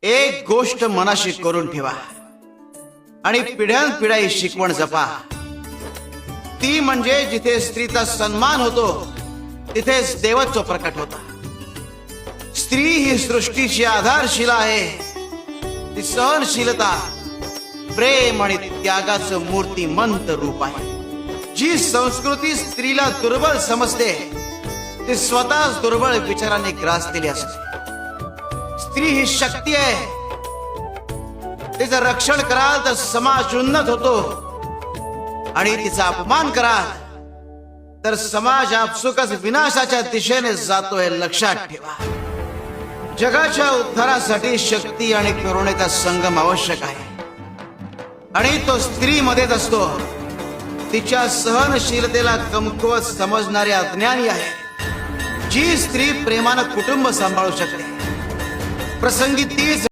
एक गोष्ट मनाशी करून ठेवा आणि पिढ्यानपिढ्या ही शिकवण जपा, ती म्हणजे जिथे स्त्रीचा सन्मान होतो तिथेच देवत्व प्रकट होता. स्त्री ही सृष्टीची आधारशिला आहे. ती सहनशीलता, प्रेम आणि त्यागाचं मूर्तिमंत रूप आहे. जी संस्कृती स्त्रीला दुर्बल समजते ती स्वतःच दुर्बळ विचारांनी ग्रासलेली असते. स्त्री ही शक्ती आहे. तिचं रक्षण कराल तर समाज उन्नत होतो आणि तिचा अपमान कराल तर समाज आपसुकच विनाशाच्या दिशेने जातोय, लक्षात ठेवा. जगाच्या उद्धारासाठी शक्ती आणि करुणेचा संगम आवश्यक आहे आणि तो स्त्रीमध्येच असतो. तिच्या सहनशीलतेला कमकुवत समजणारे अज्ञानी आहे. जी स्त्री प्रेमानं कुटुंब सांभाळू शकते, प्रसंगी तीच